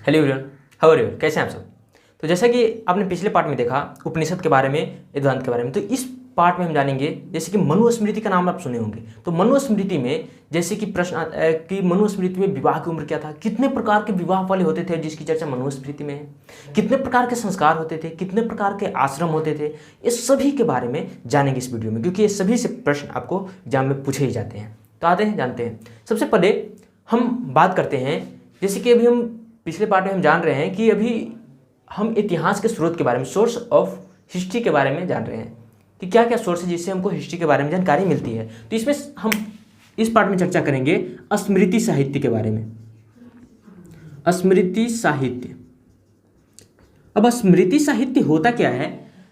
Hello everyone, how are you? कैसे हैं आप सब? तो जैसा कि आपने पिछले पार्ट में देखा उपनिषद के बारे में, वेदांत के बारे में, तो इस पार्ट में हम जानेंगे जैसे कि मनुस्मृति का नाम आप सुने होंगे। तो मनुस्मृति में जैसे कि प्रश्न आता है कि मनुस्मृति में विवाह की उम्र क्या था, कितने प्रकार के विवाह वाले होते थे जिसकी चर्चा मनुस्मृति में है, कितने प्रकार के संस्कार होते थे, कितने प्रकार के आश्रम होते थे, इस सभी के बारे में जानेंगे इस वीडियो में, क्योंकि ये सभी से प्रश्न आपको एग्जाम में पूछे ही जाते हैं। तो आते हैं, जानते हैं। सबसे पहले हम बात करते हैं, जैसे कि अभी हम पिछले पार्ट में हम जान रहे हैं कि अभी हम इतिहास के स्रोत के बारे में, सोर्स ऑफ हिस्ट्री के बारे में जान रहे हैं कि क्या क्या सोर्स है जिससे हमको हिस्ट्री के बारे में जानकारी मिलती है। तो इसमें हम इस पार्ट में चर्चा करेंगे स्मृति साहित्य के बारे में। स्मृति साहित्य। अब स्मृति साहित्य होता क्या है?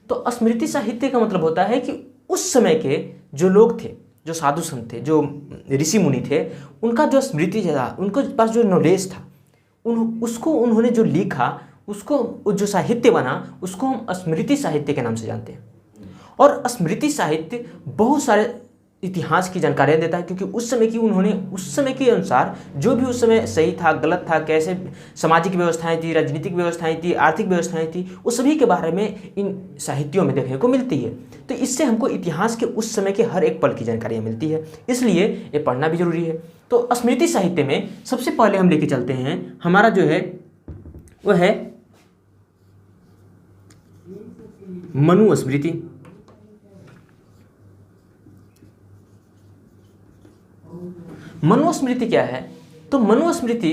तो स्मृति साहित्य का मतलब होता है कि उस समय के जो लोग थे, जो साधु संत थे, जो ऋषि मुनि थे, उनका जो स्मृति था, उनके पास जो नॉलेज था, उसको उन्होंने जो लिखा, उसको जो साहित्य बना, उसको हम स्मृति साहित्य के नाम से जानते हैं। और स्मृति साहित्य बहुत सारे इतिहास की जानकारियाँ देता है, क्योंकि उस समय की उन्होंने उस समय के अनुसार जो भी उस समय सही था, गलत था, कैसे सामाजिक व्यवस्थाएं थी, राजनीतिक व्यवस्थाएं थी, आर्थिक व्यवस्थाएं थी, उस सभी के बारे में इन साहित्यों में देखने को मिलती है। तो इससे हमको इतिहास के उस समय के हर एक पल की जानकारियाँ मिलती है, इसलिए ये पढ़ना भी जरूरी है। तो स्मृति साहित्य में सबसे पहले हम लेके चलते हैं, हमारा जो है वह है मनुस्मृति। मनुस्मृति क्या है? तो मनुस्मृति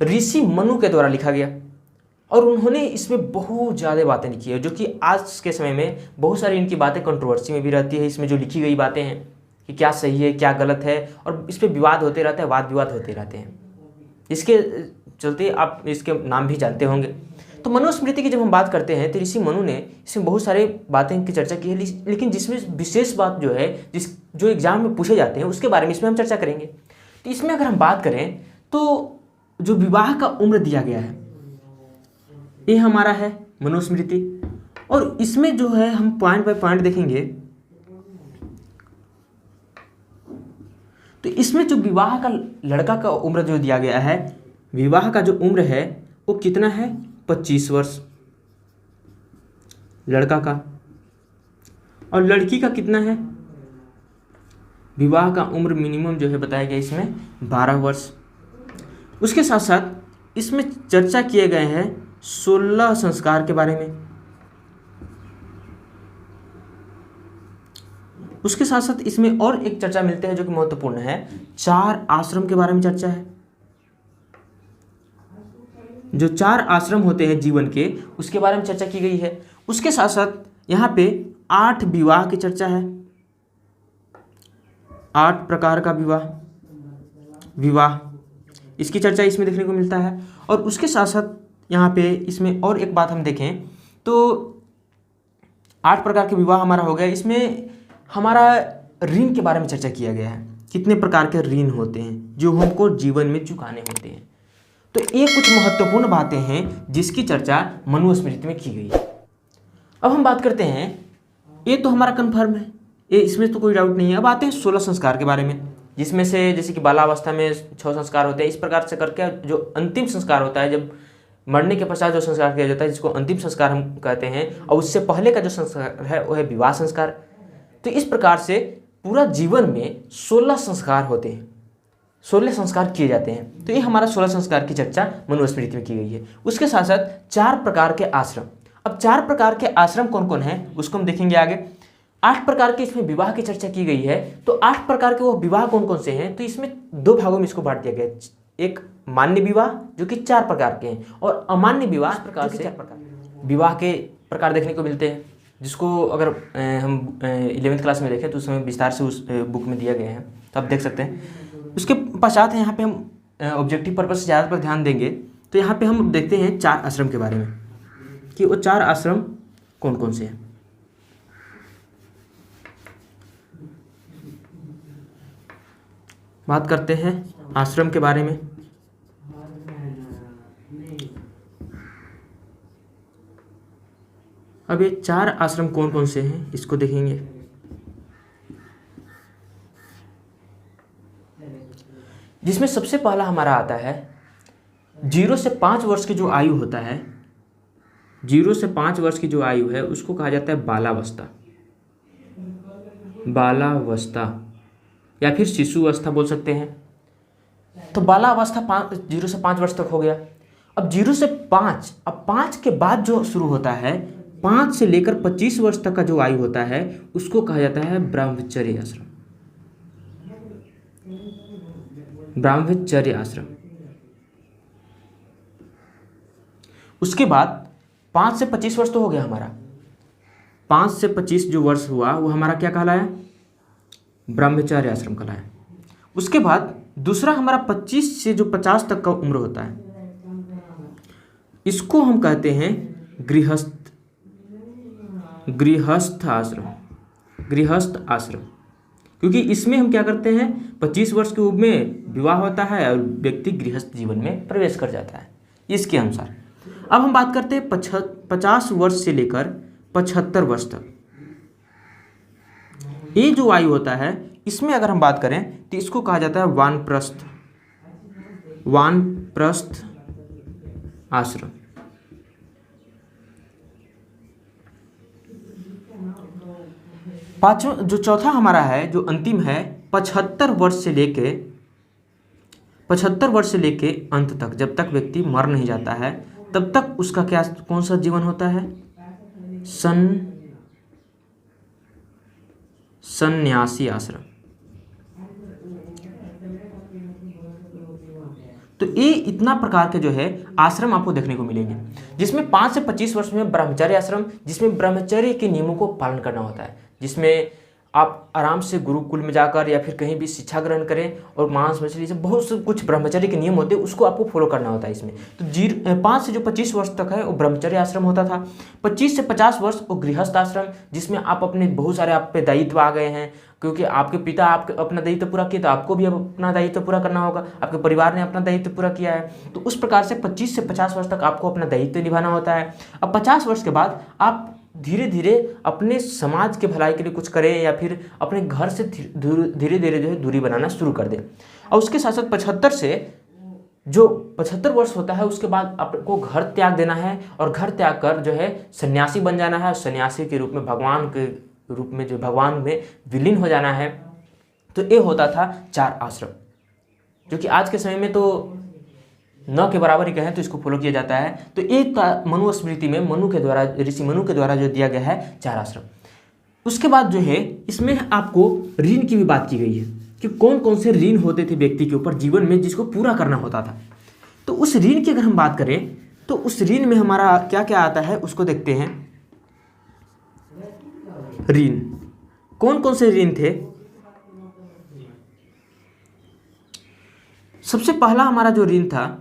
ऋषि मनु के द्वारा लिखा गया और उन्होंने इसमें बहुत ज़्यादा बातें लिखी है, जो कि आज के समय में बहुत सारी इनकी बातें कंट्रोवर्सी में भी रहती है। इसमें जो लिखी गई बातें हैं कि क्या सही है, क्या गलत है, और इस पर विवाद होते रहते हैं, वाद विवाद होते रहते हैं। इसके चलते आप इसके नाम भी जानते होंगे। तो मनुस्मृति की जब हम बात करते हैं तो ऋषि मनु ने इसमें बहुत सारी बातें की चर्चा की है, लेकिन जिसमें विशेष बात जो है, जो एग्जाम में पूछे जाते हैं, उसके बारे में इसमें हम चर्चा करेंगे। तो इसमें अगर हम बात करें तो जो विवाह का उम्र दिया गया है, ये हमारा है मनुस्मृति, और इसमें जो है हम पॉइंट बाय पॉइंट देखेंगे। तो इसमें जो विवाह का लड़का का उम्र जो दिया गया है, विवाह का जो उम्र है वो कितना है? 25 वर्ष लड़का का, और लड़की का कितना है? विवाह का उम्र मिनिमम जो है बताया गया इसमें 12 वर्ष। उसके साथ साथ इसमें चर्चा किए गए हैं 16 संस्कार के बारे में। उसके साथ साथ इसमें और एक चर्चा मिलते हैं जो कि महत्वपूर्ण है, 4 आश्रम के बारे में चर्चा है। जो 4 आश्रम होते हैं जीवन के, उसके बारे में चर्चा की गई है। उसके साथ साथ यहाँ पे 8 विवाह की चर्चा है, 8 प्रकार का विवाह, इसकी चर्चा इसमें देखने को मिलता है। और उसके साथ साथ यहाँ पे इसमें और एक बात हम देखें तो 8 प्रकार के विवाह हमारा हो गया। इसमें हमारा ऋण के बारे में चर्चा किया गया है, कितने प्रकार के ऋण होते हैं जो हमको जीवन में चुकाने होते हैं। तो ये कुछ महत्वपूर्ण बातें हैं जिसकी चर्चा मनुस्मृति में की गई है। अब हम बात करते हैं, ये तो हमारा कन्फर्म है, ये इसमें तो कोई डाउट नहीं है। अब आते हैं 16 संस्कार के बारे में, जिसमें से जैसे कि बालावस्था में 6 संस्कार होते हैं। इस प्रकार से करके जो अंतिम संस्कार होता है, जब मरने के पश्चात जो संस्कार किया जाता है, जिसको अंतिम संस्कार हम कहते हैं, और उससे पहले का जो संस्कार है वो है विवाह संस्कार। तो इस प्रकार से पूरा जीवन में 16 संस्कार होते हैं, 16 संस्कार किए जाते हैं। तो ये हमारा 16 संस्कार की चर्चा मनुस्मृति में की गई है। उसके साथ साथ 4 प्रकार के आश्रम। अब 4 प्रकार के आश्रम कौन कौन है उसको हम देखेंगे आगे। 8 प्रकार के इसमें विवाह की चर्चा की गई है। तो 8 प्रकार के वो विवाह कौन कौन से हैं? तो इसमें 2 भागों में इसको बांट दिया गया है। एक मान्य विवाह जो कि 4 प्रकार के हैं, और अमान्य विवाह प्रकार से 4 प्रकार विवाह के प्रकार देखने को मिलते हैं, जिसको अगर हम 11वीं क्लास में देखें तो उसमें विस्तार से उस बुक में दिया गया है, तो आप देख सकते हैं। उसके पश्चात यहाँ पे हम ऑब्जेक्टिव पर्पस से ज़्यादा पर ध्यान देंगे। तो यहाँ पे हम देखते हैं 4 आश्रम के बारे में कि वो 4 आश्रम कौन कौन से हैं। बात करते हैं आश्रम के बारे में। अब ये 4 आश्रम कौन कौन से हैं इसको देखेंगे। जिसमें सबसे पहला हमारा आता है 0 से 5 वर्ष की जो आयु होता है, 0 से 5 वर्ष की जो आयु है उसको कहा जाता है बालावस्था, बालावस्था या फिर शिशु अवस्था बोल सकते हैं। तो बालावस्था 0 से 5 वर्ष तक हो गया। अब 0 से 5, अब 5 के बाद जो शुरू होता है, 5 से लेकर 25 वर्ष तक का जो आयु होता है उसको कहा जाता है ब्रह्मचर्य आश्रम, ब्रह्मचर्य आश्रम। उसके बाद 5 से 25 वर्ष तो हो गया हमारा, 5 से 25 जो वर्ष हुआ वो हमारा क्या कहलाया, ब्रह्मचर्य आश्रम कहलाया। उसके बाद दूसरा हमारा 25 से जो 50 तक का उम्र होता है इसको हम कहते हैं गृहस्थ आश्रम, गृहस्थ आश्रम। क्योंकि इसमें हम क्या करते हैं, 25 वर्ष की उम्र में विवाह होता है और व्यक्ति गृहस्थ जीवन में प्रवेश कर जाता है इसके अनुसार। अब हम बात करते हैं 50 वर्ष से लेकर 75 वर्ष तक, ये जो आयु होता है इसमें अगर हम बात करें तो इसको कहा जाता है वानप्रस्थ, वानप्रस्थ आश्रम। पांचवा जो चौथा हमारा है जो अंतिम है 75 वर्ष से लेके अंत तक, जब तक व्यक्ति मर नहीं जाता है तब तक उसका क्या कौन सा जीवन होता है, सन्यासी आश्रम। तो ये इतना प्रकार के जो है आश्रम आपको देखने को मिलेंगे, जिसमें 5 से 25 वर्ष में ब्रह्मचर्य आश्रम, जिसमें ब्रह्मचर्य के नियमों को पालन करना होता है, जिसमें आप आराम से गुरुकुल में जाकर या फिर कहीं भी शिक्षा ग्रहण करें और मांस मछली से बहुत से कुछ ब्रह्मचर्य के नियम होते हैं उसको आपको फॉलो करना होता है इसमें। तो 5 से जो 25 वर्ष तक है वो ब्रह्मचर्य आश्रम होता था। 25 से 50 वर्ष वो गृहस्थ आश्रम, जिसमें आप अपने बहुत सारे आप पे दायित्व आ गए हैं, क्योंकि आपके पिता आपके अपना दायित्व पूरा किया तो आपको भी अब अपना दायित्व पूरा करना होगा, आपके परिवार ने अपना दायित्व पूरा किया है। तो उस प्रकार से 25 से 50 वर्ष तक आपको अपना दायित्व निभाना होता है। अब 50 वर्ष के बाद आप धीरे धीरे अपने समाज के भलाई के लिए कुछ करें या फिर अपने घर से धीरे धीरे जो है दूरी बनाना शुरू कर दें। और उसके साथ साथ 75 से जो 75 वर्ष होता है उसके बाद आपको घर त्याग देना है और घर त्याग कर जो है सन्यासी बन जाना है और सन्यासी के रूप में भगवान के रूप में जो भगवान में विलीन हो जाना है। तो ये होता था 4 आश्रम, जो कि आज के समय में तो न के बराबर ही कहें तो इसको फॉलो किया जाता है। तो एक मनुस्मृति में मनु के द्वारा, ऋषि मनु के द्वारा जो दिया गया है 4 आश्रम। उसके बाद जो है इसमें आपको ऋण की भी बात की गई है कि कौन कौन से ऋण होते थे व्यक्ति के ऊपर जीवन में जिसको पूरा करना होता था। तो उस ऋण की अगर हम बात करें तो उस ऋण में हमारा क्या क्या आता है उसको देखते हैं। ऋण कौन कौन से ऋण थे, सबसे पहला हमारा जो ऋण था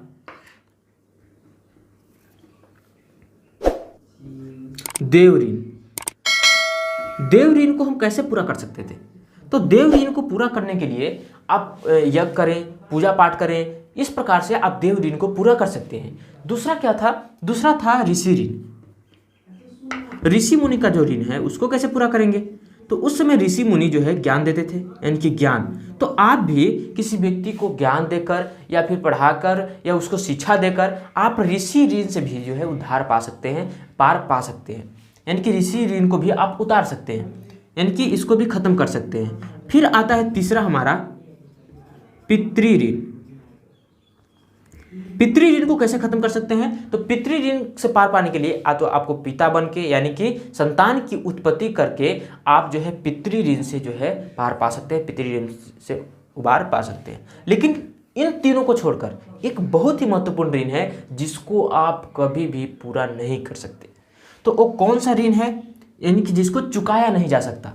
देव ऋण। देव ऋण को हम कैसे पूरा कर सकते थे, तो देव ऋण को पूरा करने के लिए आप यज्ञ करें, पूजा पाठ करें, इस प्रकार से आप देव ऋण को पूरा कर सकते हैं। दूसरा क्या था, दूसरा था ऋषि ऋण। ऋषि मुनि का जो ऋण है उसको कैसे पूरा करेंगे, तो उस समय ऋषि मुनि जो है ज्ञान देते थे, यानी कि ज्ञान। तो आप भी किसी व्यक्ति को ज्ञान देकर या फिर पढ़ाकर या उसको शिक्षा देकर आप ऋषि ऋण से भी जो है उद्धार पा सकते हैं, पार पा सकते हैं, यानी कि ऋषि ऋण को भी आप उतार सकते हैं, यानी कि इसको भी खत्म कर सकते हैं। फिर आता है तीसरा हमारा पितृ ऋण। पितृ ऋण को कैसे खत्म कर सकते हैं, तो पितृ ऋण से पार पाने के लिए तो आपको पिता बन के यानी कि संतान की उत्पत्ति करके आप जो है पितृ ऋण से जो है पार पा सकते हैं, पितृ ऋण से उबार पा सकते हैं। लेकिन इन तीनों को छोड़कर एक बहुत ही महत्वपूर्ण ऋण है जिसको आप कभी भी पूरा नहीं कर सकते। तो वो कौन सा ऋण है, यानी कि जिसको चुकाया नहीं जा सकता।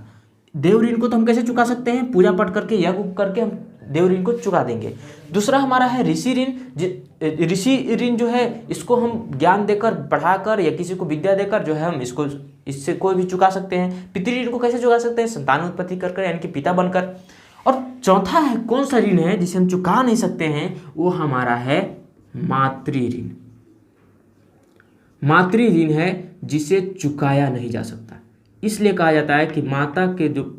देव ऋण को तो हम कैसे चुका सकते हैं, पूजा पाठ करके, यज्ञ करके हम देव ऋण को चुका देंगे। दूसरा हमारा है ऋषि ऋण। ऋषि ऋण जो है इसको हम ज्ञान देकर, पढ़ाकर या किसी को विद्या देकर जो है हम इसको, इससे कोई भी चुका सकते हैं। पितृ ऋण को कैसे चुका सकते हैं, संतान उत्पत्ति कर यानी कि पिता बनकर। और चौथा है कौन सा ऋण है जिसे हम चुका नहीं सकते हैं, वो हमारा है मातृ ऋण। मातृ ऋण है जिसे चुकाया नहीं जा सकता, इसलिए कहा जाता है कि माता के जो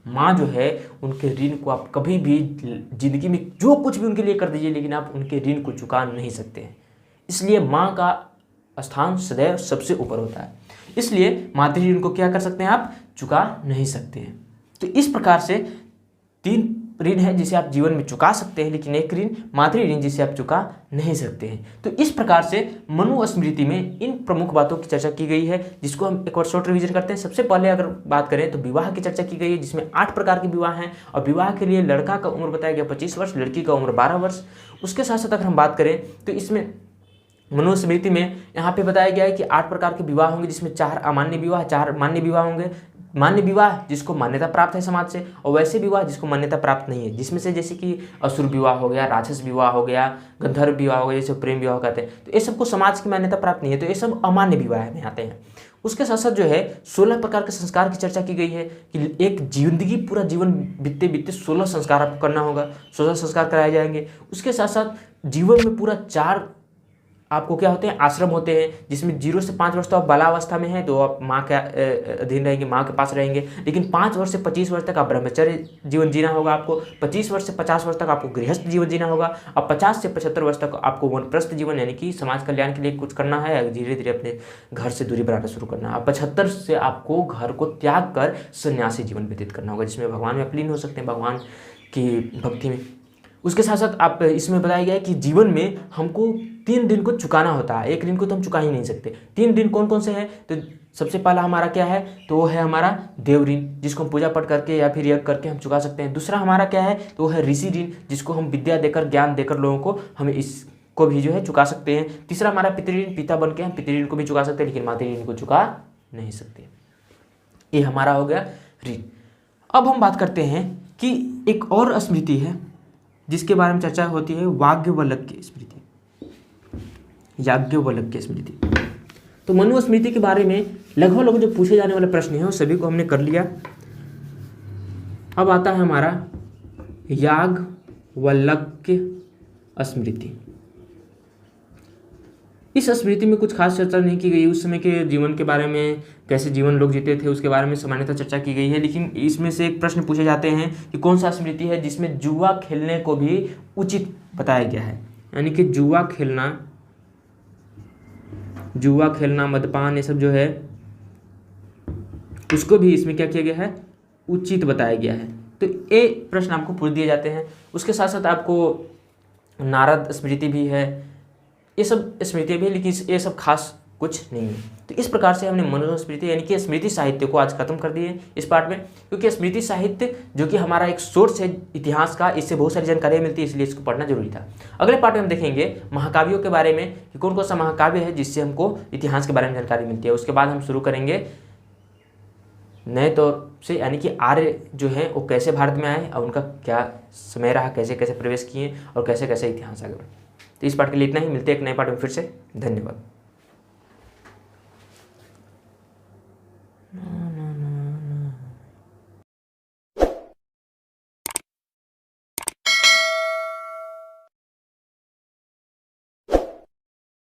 माँ जो है उनके ऋण को आप कभी भी जिंदगी में जो कुछ भी उनके लिए कर दीजिए लेकिन आप उनके ऋण को चुका नहीं सकते हैं। इसलिए माँ का स्थान सदैव सबसे ऊपर होता है, इसलिए मातृ ऋण को क्या कर सकते हैं आप, चुका नहीं सकते हैं। तो इस प्रकार से 3 ऋण है जिसे आप जीवन में चुका सकते हैं, लेकिन एक ऋण मातृ ऋण जिसे आप चुका नहीं सकते हैं। तो इस प्रकार से मनुस्मृति में इन प्रमुख बातों की चर्चा की गई है, जिसको हम एक और शॉर्ट रिवीजन करते हैं। सबसे पहले अगर बात करें तो विवाह की चर्चा की गई है, जिसमें 8 प्रकार के विवाह हैं, और विवाह के लिए लड़का का उम्र बताया गया 25 वर्ष, लड़की का उम्र 12 वर्ष। उसके साथ साथ अगर हम बात करें तो इसमें मनुस्मृति में यहाँ पे बताया गया है कि 8 प्रकार के विवाह होंगे, जिसमें 4 अमान्य विवाह, 4 मान्य विवाह होंगे। मान्य विवाह जिसको मान्यता प्राप्त है समाज से, और वैसे विवाह जिसको मान्यता प्राप्त नहीं है, जिसमें से जैसे कि असुर विवाह हो गया, राक्षस विवाह हो गया, गंधर्व विवाह हो गया, जैसे प्रेम विवाह कहते हैं। तो ये सबको समाज की मान्यता प्राप्त नहीं है, तो ये सब अमान्य विवाह में आते हैं। उसके साथ साथ जो है 16 प्रकार के संस्कार की चर्चा की गई है कि एक जिंदगी पूरा जीवन बीतते बीतते 16 संस्कार आपको करना होगा, 16 संस्कार कराए जाएंगे। उसके साथ साथ जीवन में पूरा 4 आपको क्या होते हैं, आश्रम होते हैं, जिसमें 0 से 5 वर्ष तो आप बालावस्था में हैं, तो आप माँ के अधीन रहेंगे, माँ के पास रहेंगे। लेकिन 5 वर्ष से 25 वर्ष तक आप ब्रह्मचर्य जीवन जीना होगा आपको, 25 वर्ष से 50 वर्ष तक आपको गृहस्थ जीवन जीना होगा, और 50 से 75 वर्ष तक आपको वनप्रस्थ जीवन यानी कि समाज कल्याण के लिए कुछ करना है, धीरे धीरे अपने घर से दूरी बनाना शुरू करना है। 75 से आपको घर को त्याग कर सन्यासी जीवन व्यतीत करना होगा, जिसमें भगवान में आप लीन हो सकते हैं, भगवान की भक्ति में। उसके साथ साथ आप इसमें बताया गया है कि जीवन में हमको 3 ऋण को चुकाना होता है, एक ऋण को तो हम चुका ही नहीं सकते। 3 ऋण कौन कौन से हैं, तो सबसे पहला हमारा क्या है, तो वो है हमारा देव ऋण, जिसको हम पूजा पाठ करके या फिर यज्ञ करके हम चुका सकते हैं। दूसरा हमारा क्या है, तो वो है ऋषि ऋण, जिसको हम विद्या देकर ज्ञान देकर लोगों को हम इसको भी जो है चुका सकते हैं। तीसरा हमारा पितृऋण, पिता बन के हम पितृऋण को भी चुका सकते हैं, लेकिन मातृ ऋण को चुका नहीं सकते। ये हमारा हो गया ऋण। अब हम बात करते हैं कि एक और स्मृति है जिसके बारे में चर्चा होती है, याज्ञवल्क्य स्मृति, याज्ञवल्क्य स्मृति। तो मनुस्मृति के बारे में लगभग जो पूछे जाने वाले प्रश्न हैं वो सभी को हमने कर लिया। अब आता है हमारा याज्ञवल्क्य स्मृति। इस स्मृति में कुछ खास चर्चा नहीं की गई, उस समय के जीवन के बारे में, कैसे जीवन लोग जीते थे उसके बारे में सामान्यतः चर्चा की गई है। लेकिन इसमें से एक प्रश्न पूछे जाते हैं कि कौन सा स्मृति है जिसमें जुआ खेलने को भी उचित बताया गया है, यानी कि जुआ खेलना मद्यपान ये सब जो है उसको भी इसमें क्या किया गया है, उचित बताया गया है। तो ये प्रश्न आपको पूछ दिए जाते हैं। उसके साथ साथ आपको नारद स्मृति भी है, ये सब स्मृति भी है, लेकिन ये सब खास कुछ नहीं है। तो इस प्रकार से हमने मनुस्मृति यानी कि स्मृति साहित्य को आज खत्म कर दिए इस पार्ट में, क्योंकि स्मृति साहित्य जो कि हमारा एक सोर्स है इतिहास का, इससे बहुत सारी जानकारियाँ मिलती है, इसलिए इसको पढ़ना जरूरी था। अगले पार्ट में हम देखेंगे महाकाव्यों के बारे में कि कौन कौन सा महाकाव्य है जिससे हमको इतिहास के बारे में जानकारी मिलती है। उसके बाद हम शुरू करेंगे नए तौर से, यानी कि आर्य जो है वो कैसे भारत में आए और उनका क्या समय रहा, कैसे कैसे प्रवेश किए और कैसे कैसे इतिहास आगे बढ़ा। तो इस पार्ट के लिए इतना ही, मिलते हैं एक नए पार्ट में फिर से। धन्यवाद।